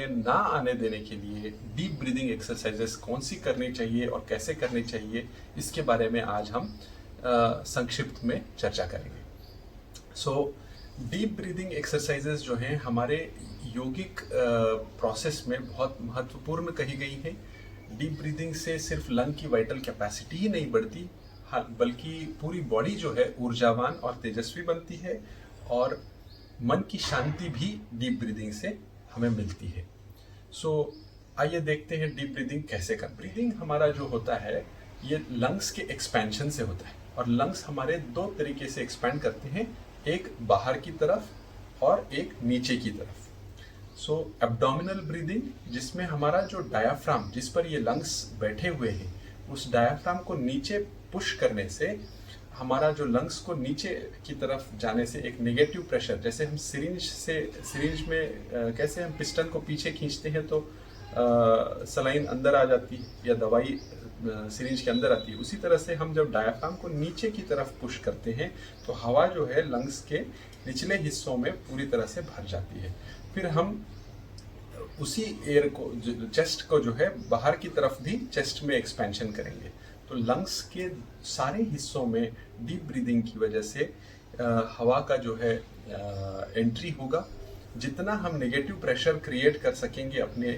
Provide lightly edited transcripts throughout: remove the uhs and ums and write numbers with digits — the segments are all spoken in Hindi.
में ना आने देने के लिए डीप ब्रीदिंग एक्सरसाइजेस कौन सी करनी चाहिए और कैसे करनी चाहिए, इसके बारे में आज हम संक्षिप्त में चर्चा करेंगे। सो डीप ब्रीदिंग एक्सरसाइजेस जो हैं हमारे योगिक प्रोसेस में बहुत महत्वपूर्ण कही गई हैं। डीप ब्रीदिंग से सिर्फ लंग की वाइटल कैपेसिटी ही नहीं बढ़ती, बल्कि पूरी बॉडी जो है ऊर्जावान और तेजस्वी बनती है और मन की शांति भी डीप ब्रीदिंग से हमें मिलती है। आइए देखते हैं डीप ब्रीदिंग कैसे कर। ब्रीदिंग हमारा जो होता है ये लंग्स के एक्सपेंशन से होता है और लंग्स हमारे दो तरीके से एक्सपैंड करते हैं, एक बाहर की तरफ और एक नीचे की तरफ। एब्डोमिनल ब्रीदिंग, जिसमें हमारा जो डायाफ्राम जिस पर ये लंग्स बैठे हुए हैं, उस डायाफ्राम को नीचे पुश करने से हमारा जो लंग्स को नीचे की तरफ जाने से एक नेगेटिव प्रेशर, जैसे हम सिरिंज में कैसे हम पिस्टन को पीछे खींचते हैं तो सलाइन अंदर आ जाती है या दवाई सिरिंज के अंदर आती है, उसी तरह से हम जब डायाफ्राम को नीचे की तरफ पुश करते हैं तो हवा जो है लंग्स के निचले हिस्सों में पूरी तरह से भर जाती है। फिर हम उसी एयर को, चेस्ट को जो है बाहर की तरफ भी चेस्ट में एक्सपेंशन करेंगे। तो लंग्स के सारे हिस्सों में डीप ब्रीदिंग की वजह से हवा का जो है एंट्री होगा। जितना हम नेगेटिव प्रेशर क्रिएट कर सकेंगे अपने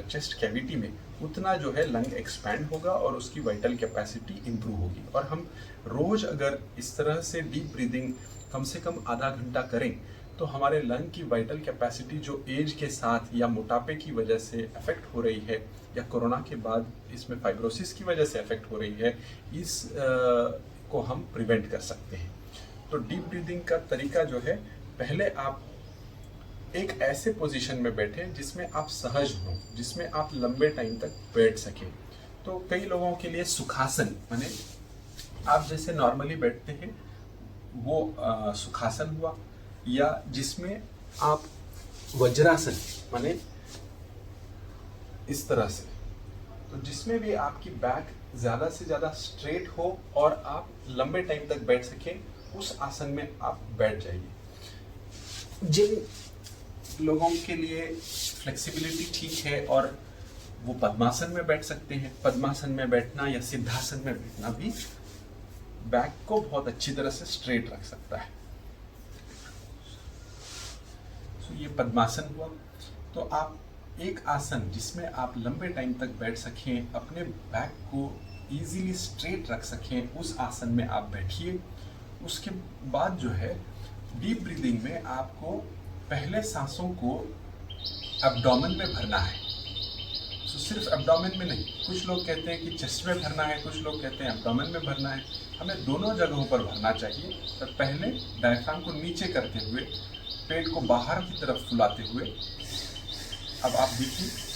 चेस्ट कैविटी में, उतना जो है लंग एक्सपैंड होगा और उसकी वाइटल कैपेसिटी इंप्रूव होगी। और हम रोज अगर इस तरह से डीप ब्रीदिंग कम से कम आधा घंटा करें तो हमारे लंग की वाइटल कैपेसिटी जो एज के साथ या मोटापे की वजह से अफेक्ट हो रही है या कोरोना के बाद इसमें फाइब्रोसिस की वजह से अफेक्ट हो रही है, इस को हम प्रिवेंट कर सकते हैं। तो डीप ब्रीदिंग का तरीका जो है, पहले आप एक ऐसे पोजीशन में बैठें जिसमें आप सहज हों, जिसमें आप लंबे टाइम तक बैठ सकें। तो कई लोगों के लिए सुखासन, माने आप जैसे नॉर्मली बैठते हैं वो सुखासन हुआ, या जिसमें आप वज्रासन, माने इस तरह से, तो जिसमें भी आपकी बैक ज़्यादा से ज़्यादा स्ट्रेट हो और आप लंबे टाइम तक बैठ सकें, उस आसन में आप बैठ जाइए। जिन लोगों के लिए फ्लेक्सिबिलिटी ठीक है और वो पद्मासन में बैठ सकते हैं, पद्मासन में बैठना या सिद्धासन में बैठना भी बैक को बहुत अच्छी तरह से स्ट्रेट रख सकता है। ये पद्मासन हुआ। तो आप एक आसन जिसमें आप लंबे टाइम तक बैठ सकें, अपने बैक को इजीली स्ट्रेट रख सकें, उस आसन में आप बैठिए। उसके बाद जो है डीप ब्रीदिंग में आपको पहले सांसों को एब्डोमेन में भरना है। तो सिर्फ एब्डोमेन में नहीं, कुछ लोग कहते हैं कि चेस्ट में भरना है, कुछ लोग कहते हैं एब्डोमेन में भरना है। हमें दोनों जगहों पर भरना चाहिए। तो पहले डायफ्राम को नीचे करते हुए, पेट को बाहर की तरफ फुलाते हुए, अब आप देखिए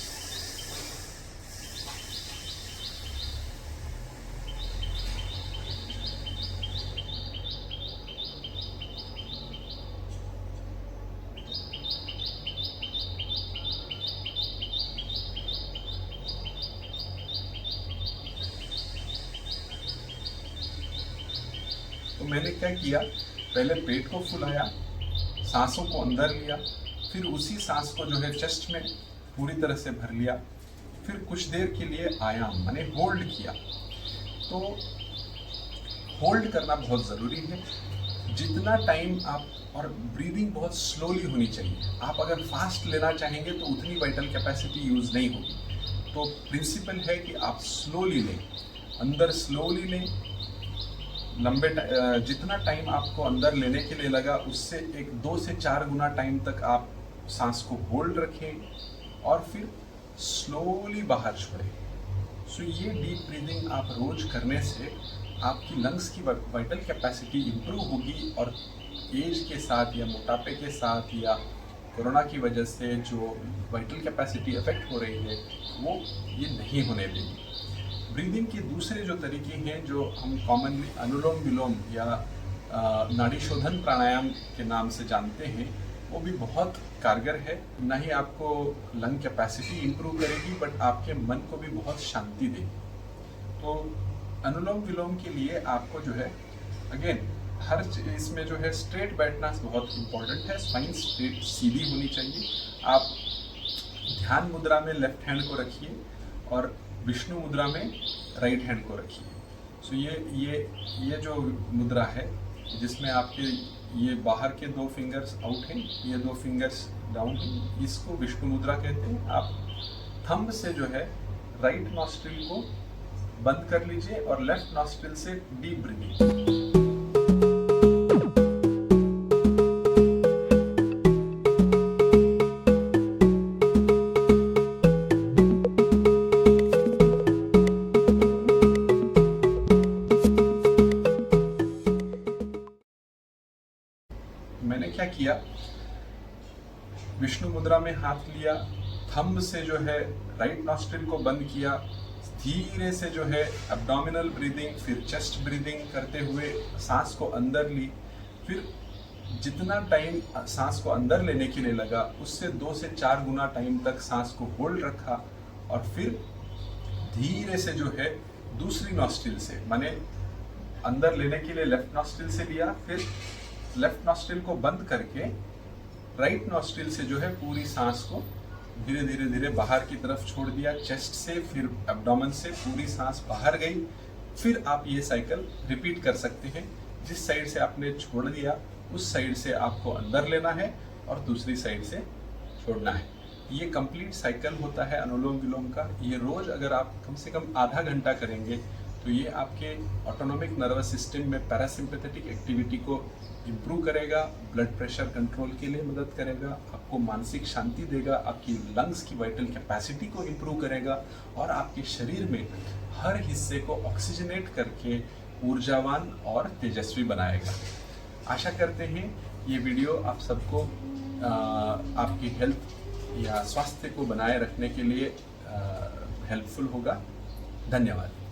तो मैंने क्या किया, पहले पेट को फुलाया, सांसों को अंदर लिया, फिर उसी सांस को जो है चेस्ट में पूरी तरह से भर लिया, फिर कुछ देर के लिए आयाम माने होल्ड किया। तो होल्ड करना बहुत ज़रूरी है। जितना टाइम आप, और ब्रीदिंग बहुत स्लोली होनी चाहिए। आप अगर फास्ट लेना चाहेंगे तो उतनी वाइटल कैपेसिटी यूज़ नहीं होगी। तो प्रिंसिपल है कि आप स्लोली लें, अंदर स्लोली लें। जितना टाइम आपको अंदर लेने के लिए लगा, उससे 2 से 4 गुना टाइम तक आप सांस को होल्ड रखें और फिर स्लोली बाहर छोड़ें। ये डीप ब्रीदिंग आप रोज करने से आपकी लंग्स की वाइटल कैपेसिटी इंप्रूव होगी और एज के साथ या मोटापे के साथ या कोरोना की वजह से जो वाइटल कैपेसिटी अफेक्ट हो रही है, वो ये नहीं होने देगी। ब्रीदिंग के दूसरे जो तरीके हैं, जो हम कॉमनली अनुलोम विलोम या नाड़ी शोधन प्राणायाम के नाम से जानते हैं, वो भी बहुत कारगर है। ना ही आपको लंग कैपेसिटी इंप्रूव करेगी, बट आपके मन को भी बहुत शांति देगी। तो अनुलोम विलोम के लिए आपको जो है, अगेन हर इसमें जो है स्ट्रेट बैठना बहुत इम्पोर्टेंट है। स्पाइन स्ट्रेट सीधी होनी चाहिए। आप ध्यान मुद्रा में लेफ्ट हैंड को रखिए और विष्णु मुद्रा में राइट हैंड को रखिए। सो ये जो मुद्रा है जिसमें आपके ये बाहर के 2 फिंगर्स आउट हैं, ये 2 फिंगर्स डाउन हैं, इसको विष्णु मुद्रा कहते हैं। आप थंब से जो है राइट नॉस्ट्रिल को बंद कर लीजिए और लेफ्ट नॉस्ट्रिल से डीप ब्रीदिंग। मैंने क्या किया, विष्णु मुद्रा में हाथ लिया, थंब से जो है राइट नॉस्ट्रिल को बंद किया, धीरे से जो है एब्डोमिनल ब्रीदिंग, फिर चेस्ट ब्रीदिंग करते हुए सांस को अंदर ली। फिर जितना टाइम सांस को अंदर लेने के लिए लगा उससे 2 से 4 गुना टाइम तक सांस को होल्ड रखा और फिर धीरे से जो है दूसरी नॉस्ट्रिल से, माने अंदर लेने के लिए लेफ्ट नॉस्ट्रिल से लिया, फिर लेफ्ट नॉस्ट्रिल को बंद करके राइट नॉस्ट्रिल से जो है पूरी सांस को धीरे धीरे धीरे बाहर की तरफ छोड़ दिया। चेस्ट से फिर एब्डोमेन से पूरी सांस बाहर गई। फिर आप ये साइकिल रिपीट कर सकते हैं। जिस साइड से आपने छोड़ दिया उस साइड से आपको अंदर लेना है और दूसरी साइड से छोड़ना है। ये कंप्लीट साइकिल होता है अनुलोम विलोम का। ये रोज अगर आप कम से कम आधा घंटा करेंगे तो ये आपके ऑटोनोमिक नर्वस सिस्टम में पैरासिम्पैथेटिक एक्टिविटी को इम्प्रूव करेगा, ब्लड प्रेशर कंट्रोल के लिए मदद करेगा, आपको मानसिक शांति देगा, आपकी लंग्स की वाइटल कैपेसिटी को इम्प्रूव करेगा और आपके शरीर में हर हिस्से को ऑक्सीजनेट करके ऊर्जावान और तेजस्वी बनाएगा। आशा करते हैं ये वीडियो आप सबको आपकी हेल्थ या स्वास्थ्य को बनाए रखने के लिए हेल्पफुल होगा। धन्यवाद।